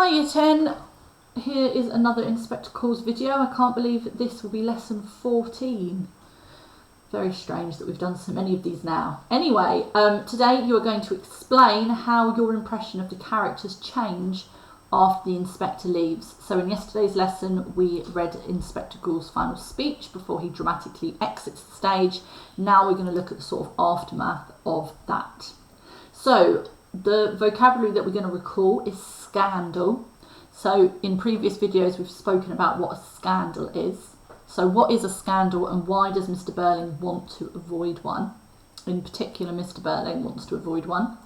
Hi Year 10, here is another Inspector Calls video. I can't believe this will be lesson 14. Very strange that we've done so many of these now. Anyway, today you are going to explain how your impression of the characters change after the Inspector leaves. So in yesterday's lesson we read Inspector Ghoul's final speech before he dramatically exits the stage. Now we're going to look at the sort of aftermath of that. So the vocabulary that we're going to recall is scandal. So in previous videos we've spoken about what a scandal is. So what is a scandal and why does Mr. Burling want to avoid one? In particular, Mr. Burling wants to avoid one.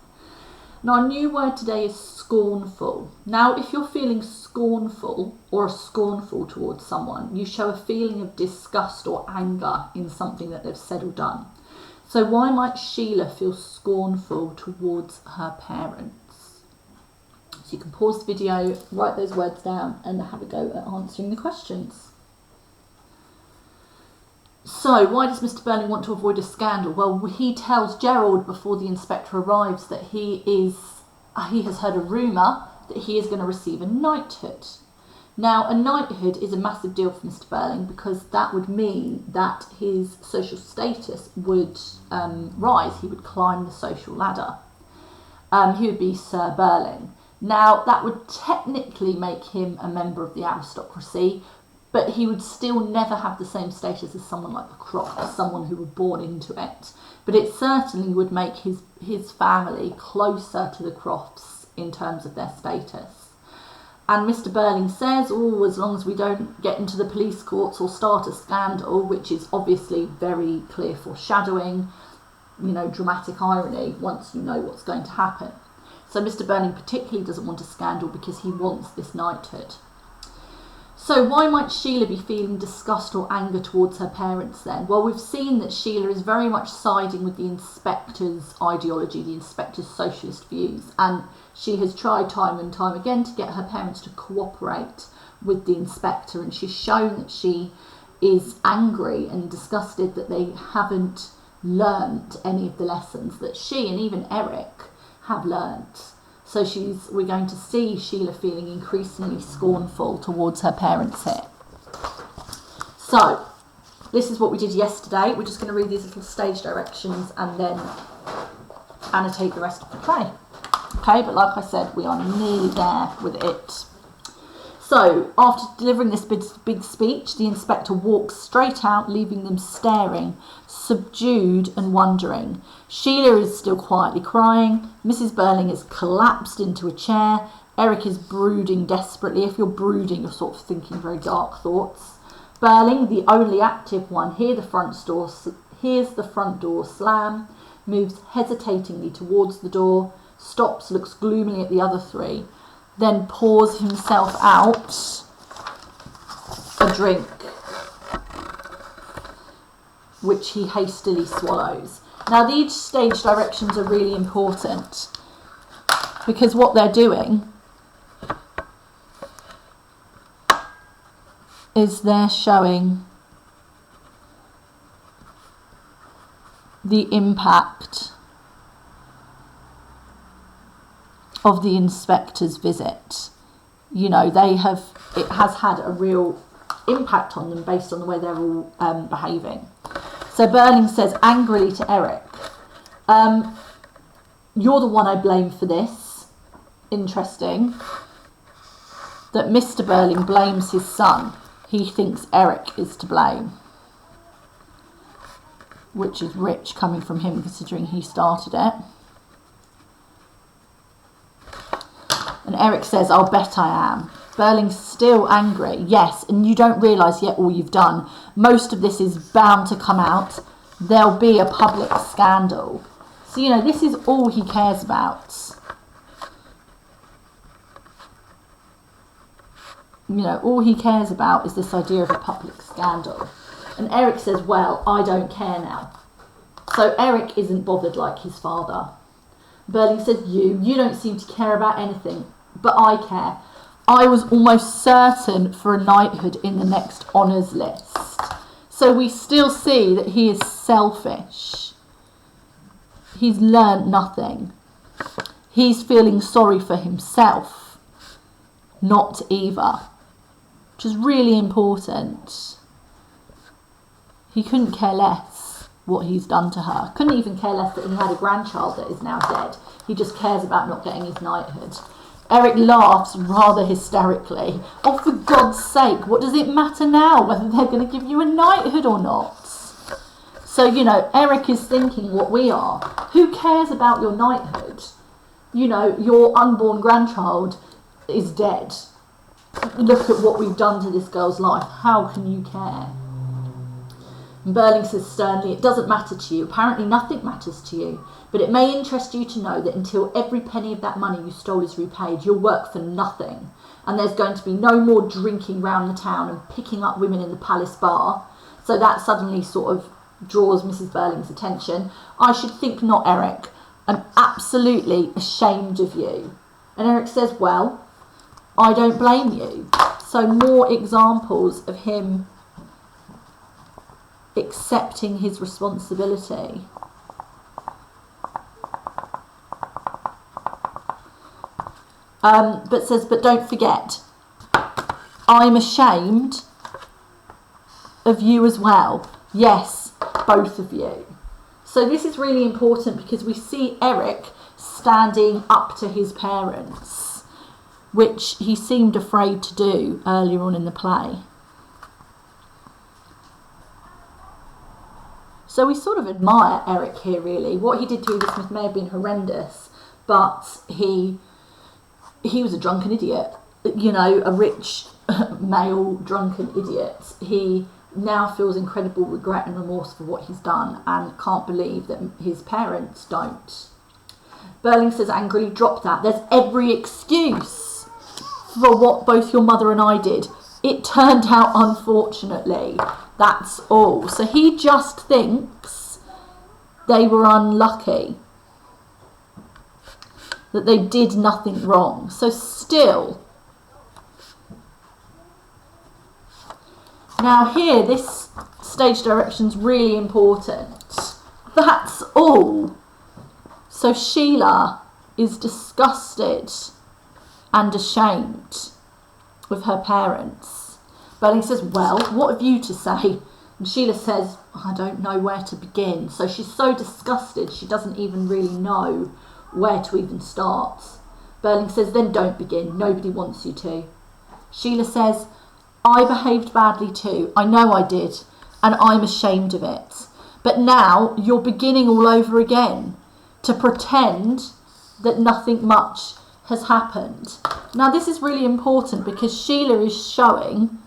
Now, our new word today is scornful. Now, if you're feeling scornful or scornful towards someone, you show a feeling of disgust or anger in something that they've said or done. So why might Sheila feel scornful towards her parents? So you can pause the video, write those words down and have a go at answering the questions. So why does Mr. Burling want to avoid a scandal? Well, he tells Gerald before the inspector arrives that he has heard a rumour that he is going to receive a knighthood. Now, a knighthood is a massive deal for Mr. Burling because that would mean that his social status would rise. He would climb the social ladder. He would be Sir Burling. Now, that would technically make him a member of the aristocracy, but he would still never have the same status as someone like the Crofts, someone who were born into it. But it certainly would make his family closer to the Crofts in terms of their status. And Mr. Burling says, oh, as long as we don't get into the police courts or start a scandal, which is obviously very clear foreshadowing, you know, dramatic irony once you know what's going to happen. So Mr. Burling particularly doesn't want a scandal because he wants this knighthood. So why might Sheila be feeling disgust or anger towards her parents then? Well, we've seen that Sheila is very much siding with the inspector's ideology, the inspector's socialist views, and she has tried time and time again to get her parents to cooperate with the inspector, and she's shown that she is angry and disgusted that they haven't learnt any of the lessons that she and even Eric have learnt. So we're going to see Sheila feeling increasingly scornful towards her parents here. So this is what we did yesterday. We're just going to read these little stage directions and then annotate the rest of the play. Okay, but like I said, we are nearly there with it. So after delivering this big speech, the inspector walks straight out, leaving them staring, subdued and wondering. Sheila is still quietly crying. Mrs. Burling has collapsed into a chair. Eric is brooding desperately. If you're brooding, you're sort of thinking very dark thoughts. Burling, the only active one, hears the front door slam, moves hesitatingly towards the door, stops, looks gloomily at the other three, then pours himself out a drink, which he hastily swallows. Now, these stage directions are really important because what they're doing is they're showing the impact of the inspector's visit. You know, it has had a real impact on them based on the way they're all behaving. So Burling says angrily to Eric, you're the one I blame for this. Interesting that Mr. Burling blames his son. He thinks Eric is to blame, which is rich coming from him considering he started it. And Eric says, I'll bet I am. Burling's still angry. Yes, and you don't realise yet all you've done. Most of this is bound to come out. There'll be a public scandal. So, you know, this is all he cares about. You know, all he cares about is this idea of a public scandal. And Eric says, well, I don't care now. So Eric isn't bothered like his father. Burling says, you don't seem to care about anything, but I care. I was almost certain for a knighthood in the next honours list. So we still see that he is selfish. He's learnt nothing. He's feeling sorry for himself. not Eva, which is really important. He couldn't care less what he's done to her. Couldn't even care less that he had a grandchild that is now dead. He just cares about not getting his knighthood. Eric laughs rather hysterically. Oh, for God's sake, what does it matter now whether they're going to give you a knighthood or not? So, you know, Eric is thinking what we are. Who cares about your knighthood? You know, your unborn grandchild is dead. Look at what we've done to this girl's life. How can you care? And Burling says sternly, it doesn't matter to you. Apparently nothing matters to you. But it may interest you to know that until every penny of that money you stole is repaid, you'll work for nothing. And there's going to be no more drinking round the town and picking up women in the palace bar. So that suddenly sort of draws Mrs. Burling's attention. I should think not, Eric. I'm absolutely ashamed of you. And Eric says, well, I don't blame you. So more examples of him accepting his responsibility. But says, but don't forget, I'm ashamed of you as well. Yes, both of you. So this is really important because we see Eric standing up to his parents, which he seemed afraid to do earlier on in the play. So we sort of admire Eric here, really. What he did to Edith Smith may have been horrendous, but he was a drunken idiot. You know, a rich male drunken idiot. He now feels incredible regret and remorse for what he's done and can't believe that his parents don't. Burling says angrily, drop that. There's every excuse for what both your mother and I did. It turned out unfortunately. That's all. So he just thinks they were unlucky, that they did nothing wrong. So still, now here, this stage direction's really important. That's all. So Sheila is disgusted and ashamed with her parents. Burling says, well, what have you to say? And Sheila says, I don't know where to begin. So she's so disgusted, she doesn't even really know where to even start. Burling says, then don't begin. Nobody wants you to. Sheila says, I behaved badly too. I know I did. And I'm ashamed of it. But now you're beginning all over again to pretend that nothing much has happened. Now this is really important because Sheila is showing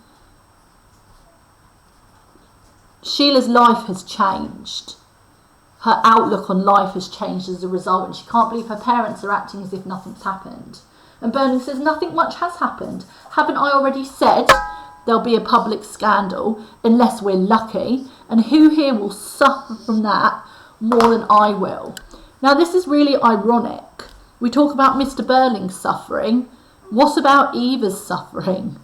Sheila's life has changed. Her outlook on life has changed as a result, and she can't believe her parents are acting as if nothing's happened. And Burling says, nothing much has happened. Haven't I already said there'll be a public scandal unless we're lucky? And who here will suffer from that more than I will? Now this is really ironic. We talk about Mr. Burling's suffering. What about Eva's suffering?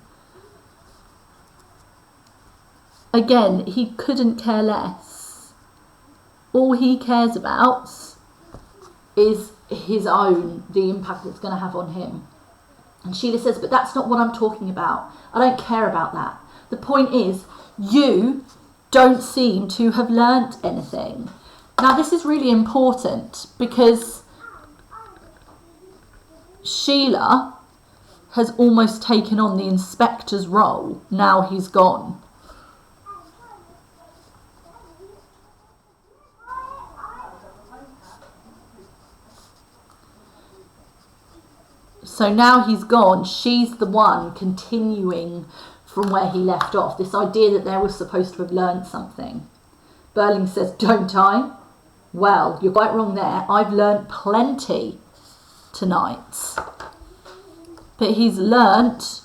Again, he couldn't care less. All he cares about is his own, the impact it's going to have on him. And Sheila says, but that's not what I'm talking about. I don't care about that. The point is, you don't seem to have learnt anything. Now, this is really important because Sheila has almost taken on the inspector's role now he's gone. So now he's gone, she's the one continuing from where he left off. This idea that they were supposed to have learned something. Burling says, don't I? Well, you're quite wrong there. I've learnt plenty tonight. But he's learnt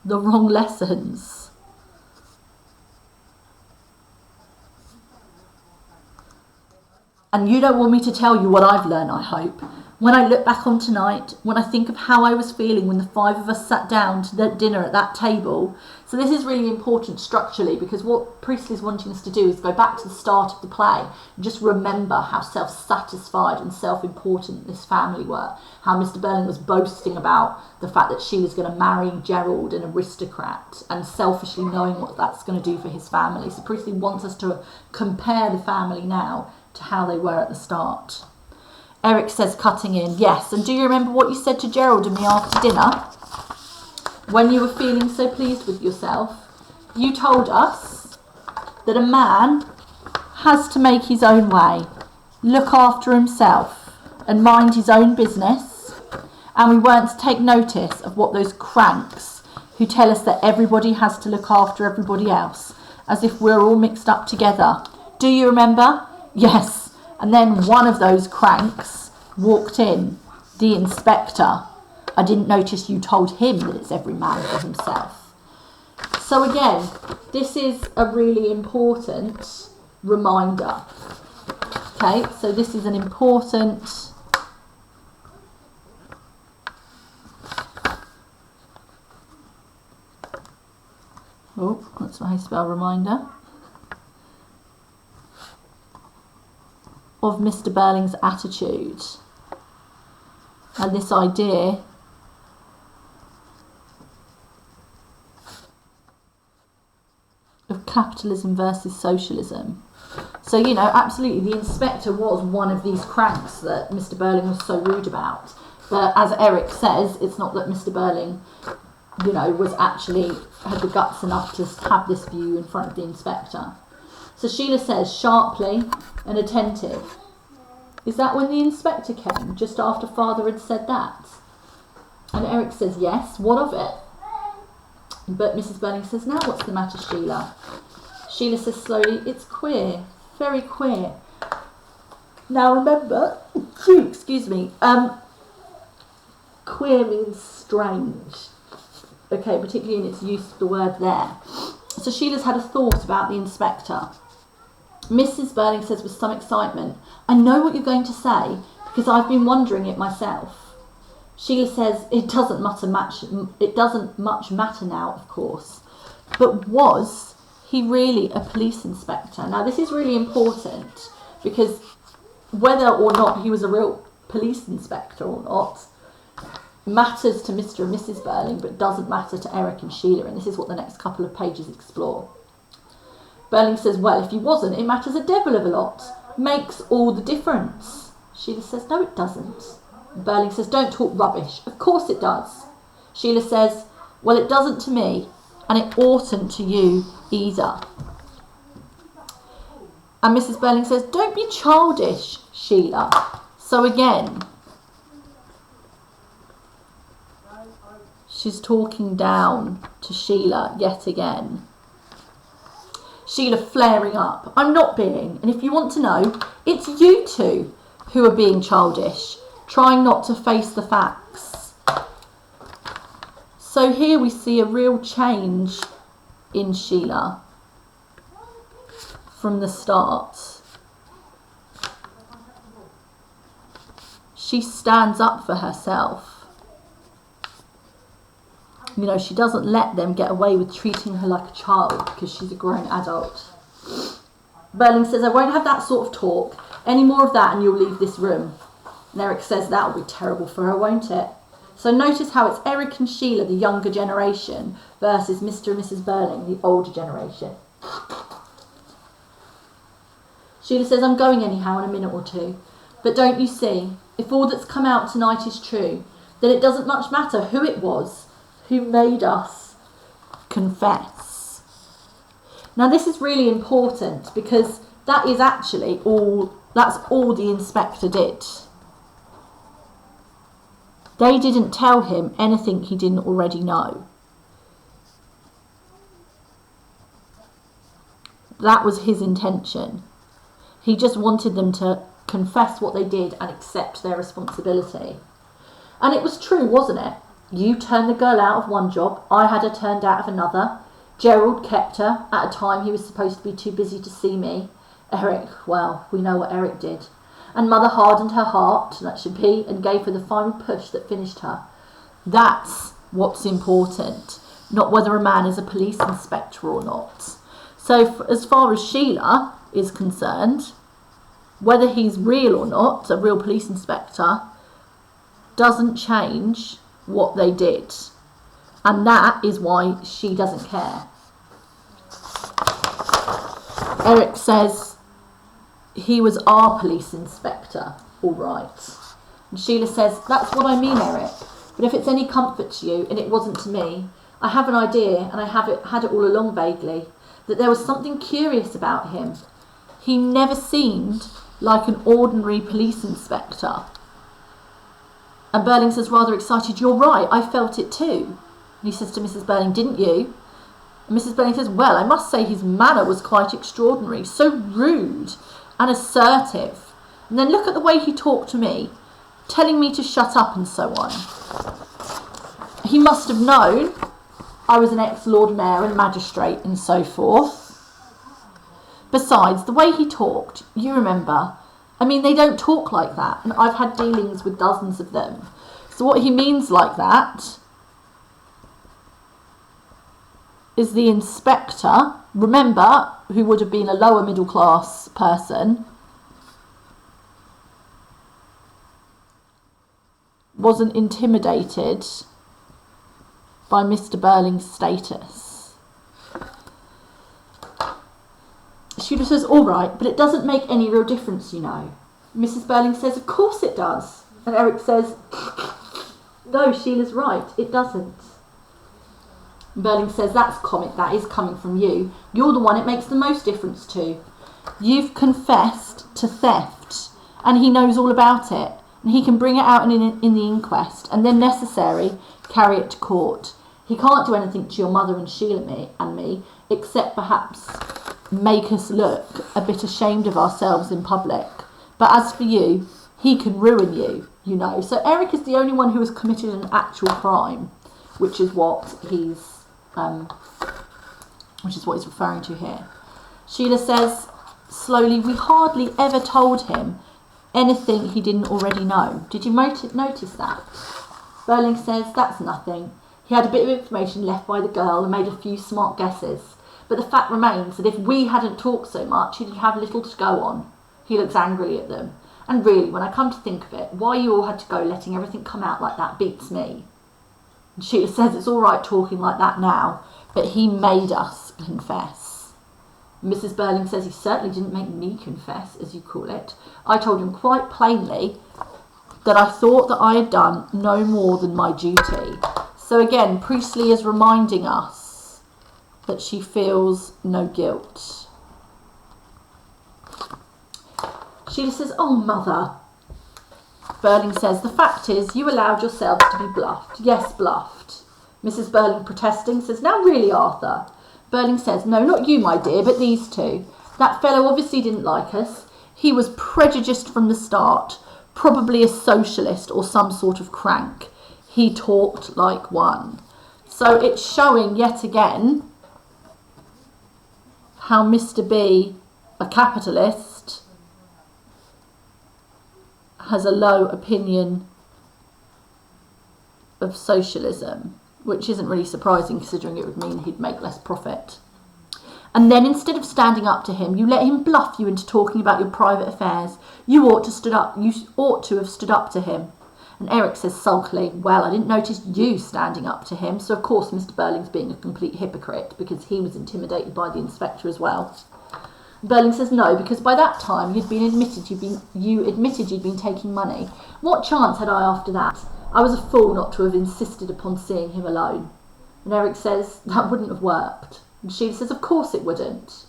the wrong lessons. And you don't want me to tell you what I've learnt, I hope. When I look back on tonight, when I think of how I was feeling when the 5 of us sat down to the dinner at that table. So this is really important structurally, because what Priestley's wanting us to do is go back to the start of the play and just remember how self-satisfied and self-important this family were. How Mr. Burling was boasting about the fact that she was going to marry Gerald, an aristocrat, and selfishly knowing what that's going to do for his family. So Priestley wants us to compare the family now to how they were at the start. Eric says, cutting in, yes, and do you remember what you said to Gerald and me after dinner? When you were feeling so pleased with yourself, you told us that a man has to make his own way, look after himself and mind his own business, and we weren't to take notice of what those cranks who tell us that everybody has to look after everybody else, as if we're all mixed up together. Do you remember? Yes. And then one of those cranks walked in, the inspector. I didn't notice you told him that it's every man for himself. So again, this is a really important reminder. Okay, so this is an important that's my spell reminder of Mr. Burling's attitude and this idea of capitalism versus socialism. So, you know, absolutely, the inspector was one of these cranks that Mr. Burling was so rude about. But as Eric says, it's not that Mr. Burling, you know, was actually had the guts enough to have this view in front of the inspector. So Sheila says, sharply and attentive. Is that when the inspector came, just after Father had said that? And Eric says, yes, what of it? But Mrs. Burling says, now what's the matter, Sheila? Sheila says slowly, it's queer, very queer. Now remember, excuse me, queer means strange. Okay, particularly in its use of the word there. So Sheila's had a thought about the inspector. Mrs. Burling says with some excitement, I know what you're going to say because I've been wondering it myself. Sheila says it doesn't much matter now, of course. But was he really a police inspector? Now this is really important because whether or not he was a real police inspector or not matters to Mr. and Mrs. Burling, but doesn't matter to Eric and Sheila, and this is what the next couple of pages explore. Burling says, well, if he wasn't, it matters a devil of a lot. Makes all the difference. Sheila says, no, it doesn't. Burling says, don't talk rubbish. Of course it does. Sheila says, well, it doesn't to me, and it oughtn't to you either. And Mrs. Burling says, don't be childish, Sheila. So again, she's talking down to Sheila yet again. Sheila flaring up. I'm not being, and if you want to know, it's you two who are being childish, trying not to face the facts. So here we see a real change in Sheila from the start. She stands up for herself. You know, she doesn't let them get away with treating her like a child because she's a grown adult. Burling says, I won't have that sort of talk. Any more of that and you'll leave this room. And Eric says, that'll be terrible for her, won't it? So notice how it's Eric and Sheila, the younger generation, versus Mr. and Mrs. Burling, the older generation. Sheila says, I'm going anyhow in a minute or two. But don't you see, if all that's come out tonight is true, then it doesn't much matter who it was who made us confess. Now this is really important because that is actually that's all the inspector did. They didn't tell him anything he didn't already know. That was his intention. He just wanted them to confess what they did and accept their responsibility. And it was true, wasn't it? You turned the girl out of one job, I had her turned out of another. Gerald kept her at a time he was supposed to be too busy to see me. Eric, well, we know what Eric did. And mother hardened her heart, that should be, and gave her the final push that finished her. That's what's important, not whether a man is a police inspector or not. So as far as Sheila is concerned, whether he's real or not, a real police inspector, doesn't change what they did. And that is why she doesn't care. Eric says, he was our police inspector, all right. And Sheila says, that's what I mean, Eric. But if it's any comfort to you, and it wasn't to me, I have an idea, and I had it all along vaguely, that there was something curious about him. He never seemed like an ordinary police inspector. And Burling says, rather excited, you're right, I felt it too. And he says to Mrs. Burling, didn't you? And Mrs. Burling says, well, I must say his manner was quite extraordinary, so rude and assertive. And then look at the way he talked to me, telling me to shut up and so on. He must have known I was an ex-Lord Mayor and magistrate and so forth. Besides, the way he talked, you remember, I mean, they don't talk like that, and I've had dealings with dozens of them. So what he means like that is the inspector, remember, who would have been a lower middle class person, wasn't intimidated by Mr. Burling's status. Sheila says, all right, but it doesn't make any real difference, you know. Mrs. Burling says, of course it does. And Eric says, no, Sheila's right, it doesn't. Burling says, that's comic, that is coming from you. You're the one it makes the most difference to. You've confessed to theft, and he knows all about it, and he can bring it out in the inquest, and then necessary, carry it to court. He can't do anything to your mother and Sheila and me, except perhaps make us look a bit ashamed of ourselves in public. But as for you, he can ruin you, you know. So Eric is the only one who has committed an actual crime, which is what he's referring to here. Sheila says slowly, we hardly ever told him anything he didn't already know. Did you notice that? Burling says, that's nothing. He had a bit of information left by the girl and made a few smart guesses. But the fact remains that if we hadn't talked so much, he'd have little to go on. He looks angrily at them. And really, when I come to think of it, why you all had to go letting everything come out like that beats me. And Sheila says it's all right talking like that now, but he made us confess. Mrs. Burling says he certainly didn't make me confess, as you call it. I told him quite plainly that I thought that I had done no more than my duty. So again, Priestley is reminding us that she feels no guilt. Sheila says, oh, mother. Burling says, the fact is, you allowed yourselves to be bluffed. Yes, bluffed. Mrs. Burling, protesting, says, now really, Arthur. Burling says, no, not you, my dear, but these two. That fellow obviously didn't like us. He was prejudiced from the start, probably a socialist or some sort of crank. He talked like one. So it's showing yet again how Mr. B, a capitalist, has a low opinion of socialism, which isn't really surprising considering it would mean he'd make less profit. And then instead of standing up to him, you let him bluff you into talking about your private affairs. You ought to have stood up to him. And Eric says sulkily, well, I didn't notice you standing up to him. So of course Mr. Burling's being a complete hypocrite because he was intimidated by the inspector as well. Burling says no, because by that time you admitted you'd been taking money. What chance had I after that? I was a fool not to have insisted upon seeing him alone. And Eric says that wouldn't have worked. And Sheila says, of course it wouldn't.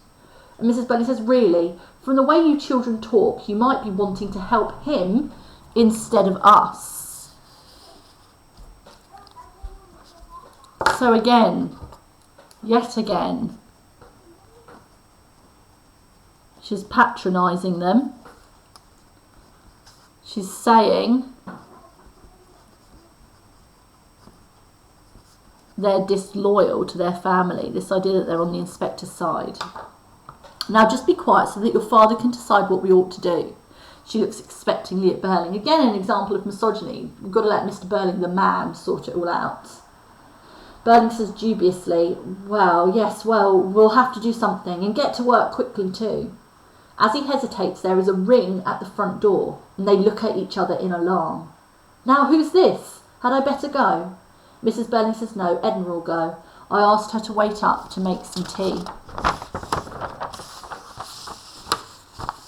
And Mrs. Burling says, really, from the way you children talk, you might be wanting to help him instead of us. So again, yet again, she's patronising them. She's saying they're disloyal to their family, this idea that they're on the inspector's side. Now just be quiet so that your father can decide what we ought to do. She looks expectingly at Burling. Again, an example of misogyny. We've got to let Mr. Burling, the man, sort it all out. Burling says dubiously, well, yes, well, we'll have to do something and get to work quickly too. As he hesitates, there is a ring at the front door, and they look at each other in alarm. Now, who's this? Had I better go? Mrs. Burling says, no, Edna will go. I asked her to wait up to make some tea.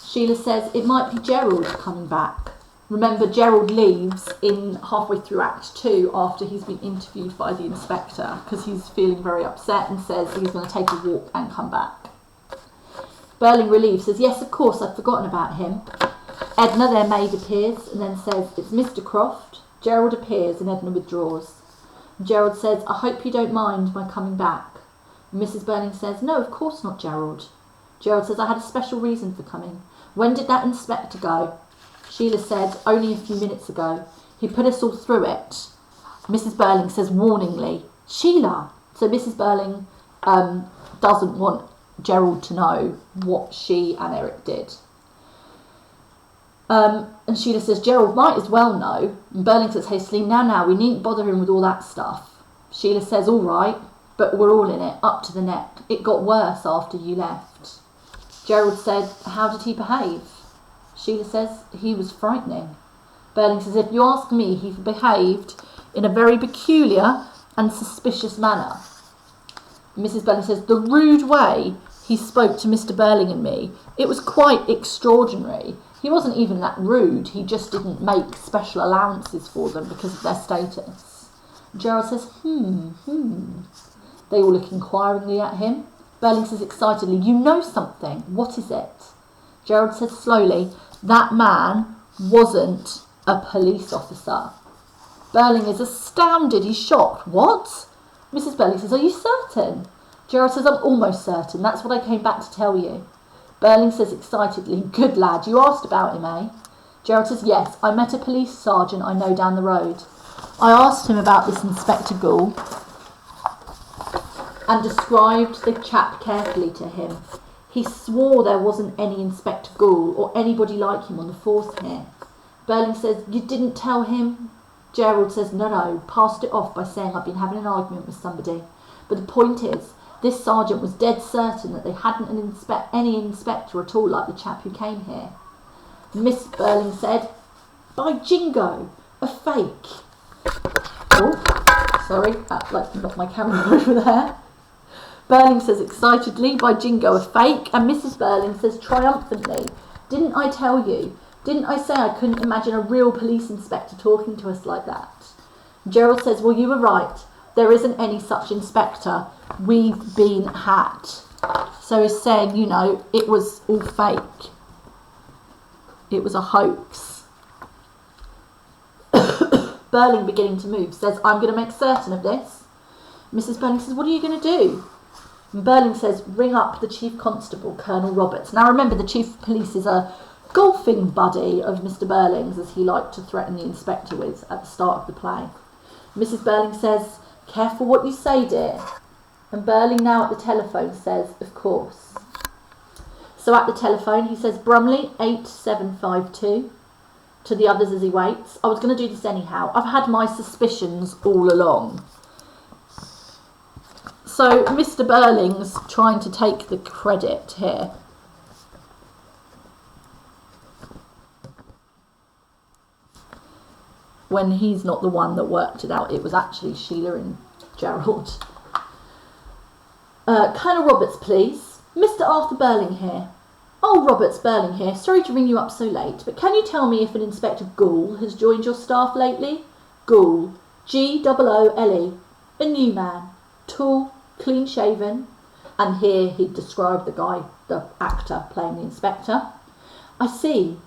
Sheila says, it might be Gerald coming back. Remember, Gerald leaves in halfway through Act 2 after he's been interviewed by the inspector because he's feeling very upset and says he's going to take a walk and come back. Burling, relieved, says, yes, of course, I'd forgotten about him. Edna, their maid, appears and then says, it's Mr. Croft. Gerald appears and Edna withdraws. Gerald says, I hope you don't mind my coming back. Mrs. Burling says, no, of course not, Gerald. Gerald says, I had a special reason for coming. When did that inspector go? Sheila said, only a few minutes ago. He put us all through it. Mrs. Burling says warningly, Sheila. So Mrs. Burling doesn't want Gerald to know what she and Eric did. And Sheila says, Gerald might as well know. And Burling says hastily, now, we needn't bother him with all that stuff. Sheila says, all right, but we're all in it, up to the neck. It got worse after you left. Gerald said, how did he behave? Sheila says, he was frightening. Burling says, if you ask me, he behaved in a very peculiar and suspicious manner. Mrs. Burling says, the rude way he spoke to Mr. Burling and me, it was quite extraordinary. He wasn't even that rude, he just didn't make special allowances for them because of their status. Gerald says, They all look inquiringly at him. Burling says excitedly, you know something, what is it? Gerald says slowly, that man wasn't a police officer. Burling is astounded, he's shocked. What? Mrs. Burling says, are you certain? Gerald says, I'm almost certain, that's what I came back to tell you. Burling says excitedly, good lad, you asked about him, eh? Gerald says, yes, I met a police sergeant I know down the road. I asked him about this Inspector Gould and described the chap carefully to him. He swore there wasn't any Inspector Gould or anybody like him on the force here. Burling says, you didn't tell him? Gerald says, no, passed it off by saying I've been having an argument with somebody. But the point is, this sergeant was dead certain that they hadn't any inspector at all like the chap who came here. Miss Burling said, by jingo, a fake. Oh, sorry, that knocked my camera over there. Burling says excitedly, by jingo, a fake, and Mrs. Burling says triumphantly, didn't I tell you? Didn't I say I couldn't imagine a real police inspector talking to us like that? Gerald says, well, you were right. There isn't any such inspector. We've been hacked. So he's saying, you know, it was all fake. It was a hoax. Burling, beginning to move, says, I'm going to make certain of this. Mrs. Burling says, what are you going to do? And Burling says, ring up the Chief Constable, Colonel Roberts. Now remember, the Chief of Police is a golfing buddy of Mr. Burling's, as he liked to threaten the inspector with at the start of the play. Mrs. Burling says, careful what you say, dear. And Burling, now at the telephone, says, of course. So at the telephone, he says, Brumley, 8752. To the others as he waits, I was going to do this anyhow. I've had my suspicions all along. So Mr. Burling's trying to take the credit here. When he's not the one that worked it out, it was actually Sheila and Gerald. Colonel Roberts, please. Mr. Arthur Burling here. Oh, Roberts, Burling here. Sorry to ring you up so late, but can you tell me if an Inspector Gould has joined your staff lately? Gould, G-O-O-L-E, a new man, tall, clean-shaven, and here he described the guy, the actor playing the inspector. I see.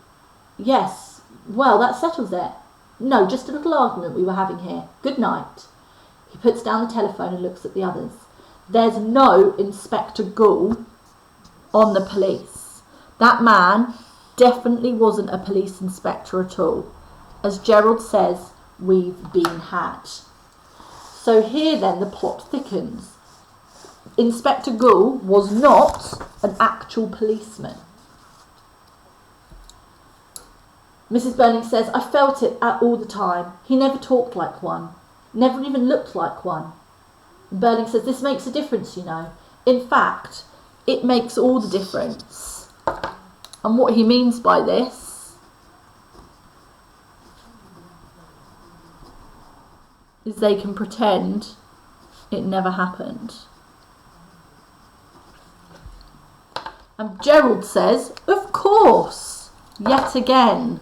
Yes. Well, that settles it. No, just a little argument we were having here. Good night. He puts down the telephone and looks at the others. There's no Inspector Gould on the police. That man definitely wasn't a police inspector at all. As Gerald says, we've been had. So here then the plot thickens. Inspector Gould was not an actual policeman. Mrs. Burling says, I felt it all the time. He never talked like one. Never even looked like one. And Burling says, this makes a difference, you know. In fact, it makes all the difference. And what he means by this is they can pretend it never happened. And Gerald says, of course, yet again,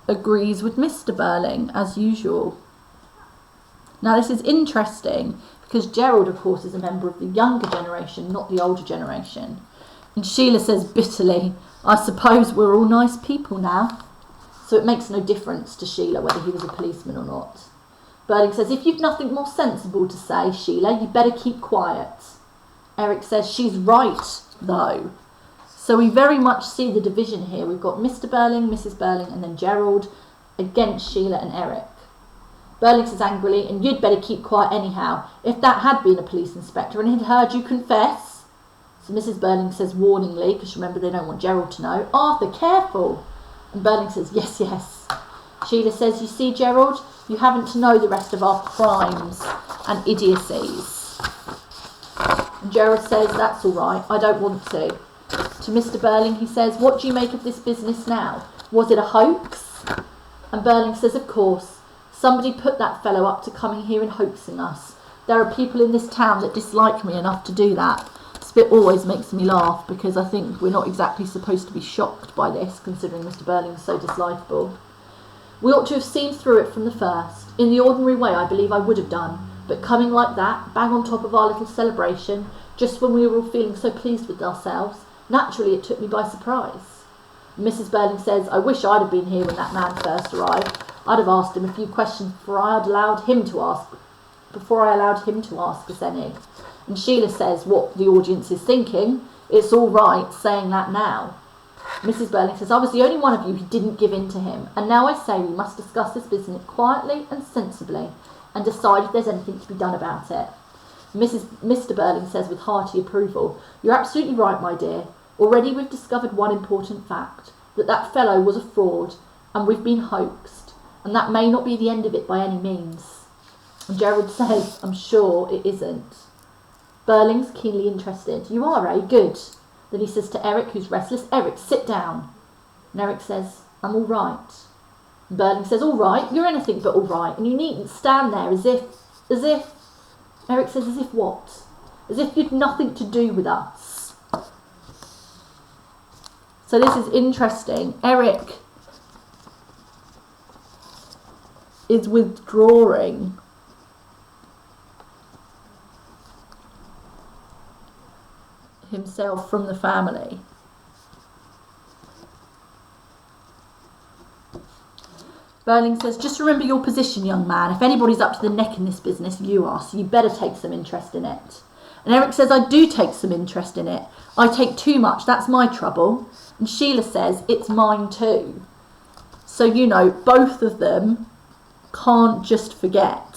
agrees with Mr. Burling as usual. Now this is interesting because Gerald, of course, is a member of the younger generation, not the older generation. And Sheila says bitterly, I suppose we're all nice people now. So it makes no difference to Sheila whether he was a policeman or not. Burling says, if you've nothing more sensible to say, Sheila, you better keep quiet. Eric says, she's right, though. So we very much see the division here. We've got Mr. Burling, Mrs. Burling, and then Gerald against Sheila and Eric. Burling says angrily, and you'd better keep quiet anyhow. If that had been a police inspector and he'd heard you confess. So Mrs. Burling says warningly, because remember they don't want Gerald to know, Arthur, careful. And Burling says, yes, yes. Sheila says, you see, Gerald, you haven't to know the rest of our crimes and idiocies. And Gerald says, that's all right, I don't want to. To Mr. Burling, he says, what do you make of this business now? Was it a hoax? And Burling says, of course. Somebody put that fellow up to coming here and hoaxing us. There are people in this town that dislike me enough to do that. This bit always makes me laugh because I think we're not exactly supposed to be shocked by this, considering Mr. Burling is so dislikable. We ought to have seen through it from the first. In the ordinary way, I believe I would have done. But coming like that, bang on top of our little celebration, just when we were all feeling so pleased with ourselves, naturally it took me by surprise. Mrs. Burling says, I wish I'd have been here when that man first arrived. I'd have asked him a few questions before I allowed him to ask us any. And Sheila says what the audience is thinking. It's all right saying that now. Mrs. Burling says, I was the only one of you who didn't give in to him, and now I say we must discuss this business quietly and sensibly and decide if there's anything to be done about it. Mr. Burling says with hearty approval, you're absolutely right, my dear. Already we've discovered one important fact, that fellow was a fraud, and we've been hoaxed, and that may not be the end of it by any means. And Gerald says, I'm sure it isn't. Burling's keenly interested. You are, eh? Good. Then he says to Eric, who's restless, Eric, sit down. And Eric says, I'm all right. And Burling says, all right? You're anything but all right, and you needn't stand there as if... Eric says, as if what? As if you'd nothing to do with us. So this is interesting. Eric is withdrawing himself from the family. Burling says, just remember your position, young man. If anybody's up to the neck in this business, you are, so you better take some interest in it. And Eric says, I do take some interest in it. I take too much, that's my trouble. And Sheila says, it's mine too. So, you know, both of them can't just forget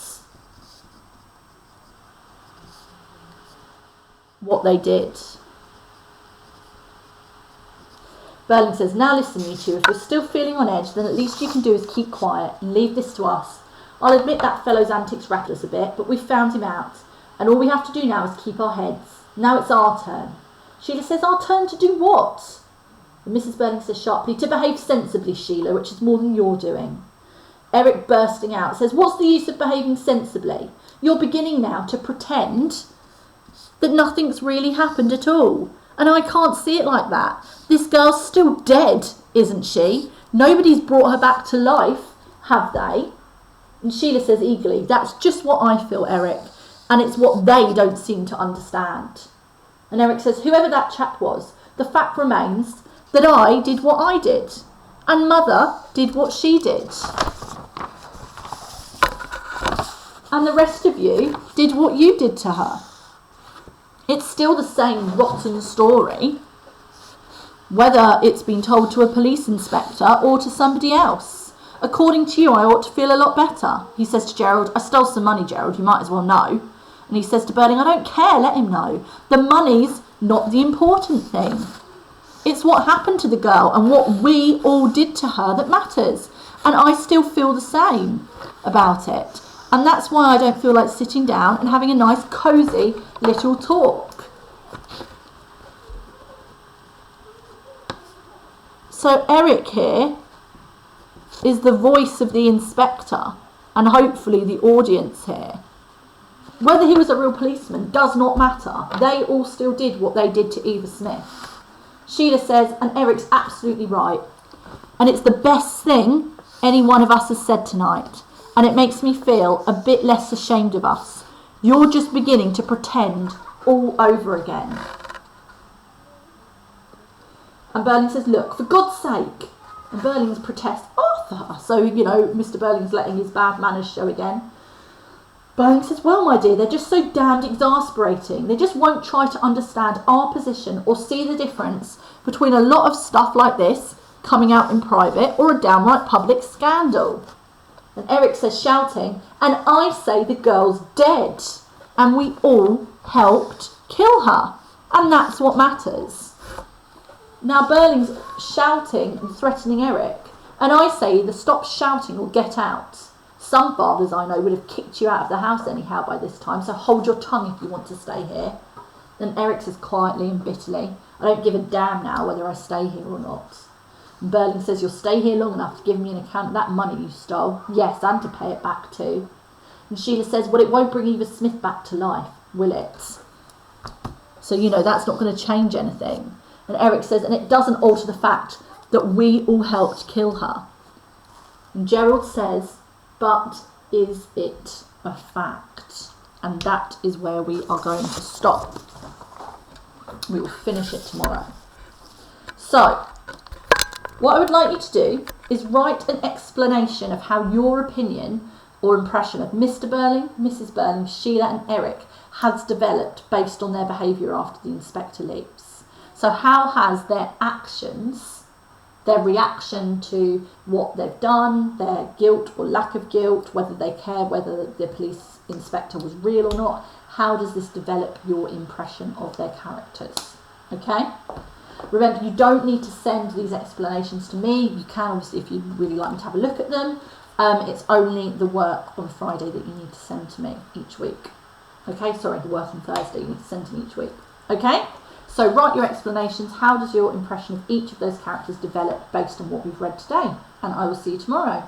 what they did. Burling says, now listen, you two, if you're still feeling on edge, then at least you can do is keep quiet and leave this to us. I'll admit that fellow's antics rattle us a bit, but we've found him out, and all we have to do now is keep our heads. Now it's our turn. Sheila says, our turn to do what? And Mrs. Burling says sharply, to behave sensibly, Sheila, which is more than you're doing. Eric, bursting out, says, what's the use of behaving sensibly? You're beginning now to pretend that nothing's really happened at all. And I can't see it like that. This girl's still dead, isn't she? Nobody's brought her back to life, have they? And Sheila says eagerly, that's just what I feel, Eric. And it's what they don't seem to understand. And Eric says, whoever that chap was, the fact remains that I did what I did. And Mother did what she did. And the rest of you did what you did to her. It's still the same rotten story, whether it's been told to a police inspector or to somebody else. According to you, I ought to feel a lot better. He says to Gerald, I stole some money, Gerald, you might as well know. And he says to Burling, I don't care, let him know. The money's not the important thing. It's what happened to the girl and what we all did to her that matters. And I still feel the same about it. And that's why I don't feel like sitting down and having a nice, cosy little talk. So Eric here is the voice of the inspector and hopefully the audience here. Whether he was a real policeman does not matter. They all still did what they did to Eva Smith. Sheila says, and Eric's absolutely right. And it's the best thing any one of us has said tonight. And it makes me feel a bit less ashamed of us. You're just beginning to pretend all over again. And Burling says, look, for God's sake. And Burling's protests, Arthur. So, you know, Mr. Burling's letting his bad manners show again. Burling says, well, my dear, they're just so damned exasperating. They just won't try to understand our position or see the difference between a lot of stuff like this coming out in private or a downright public scandal. And Eric says, shouting, and I say the girl's dead. And we all helped kill her. And that's what matters. Now Burling's shouting and threatening Eric. And I say either stop shouting or get out. Some fathers I know would have kicked you out of the house anyhow by this time, so hold your tongue if you want to stay here. And Eric says quietly and bitterly, I don't give a damn now whether I stay here or not. And Burling says, you'll stay here long enough to give me an account of that money you stole. Yes, and to pay it back too. And Sheila says, well, it won't bring Eva Smith back to life, will it? So, you know, that's not going to change anything. And Eric says, and it doesn't alter the fact that we all helped kill her. And Gerald says, but is it a fact? And that is where we are going to stop. We will finish it tomorrow. So, what I would like you to do is write an explanation of how your opinion or impression of Mr. Burling, Mrs. Burling, Sheila and Eric has developed based on their behaviour after the inspector leaves. So how has their actions, their reaction to what they've done, their guilt or lack of guilt, whether they care whether the police inspector was real or not, how does this develop your impression of their characters? Okay? Remember, you don't need to send these explanations to me. You can, obviously, if you'd really like me to have a look at them. It's only the work on Friday that you need to send to me each week. Okay, sorry, the work on Thursday you need to send to me each week. Okay? So write your explanations. How does your impression of each of those characters develop based on what we've read today? And I will see you tomorrow.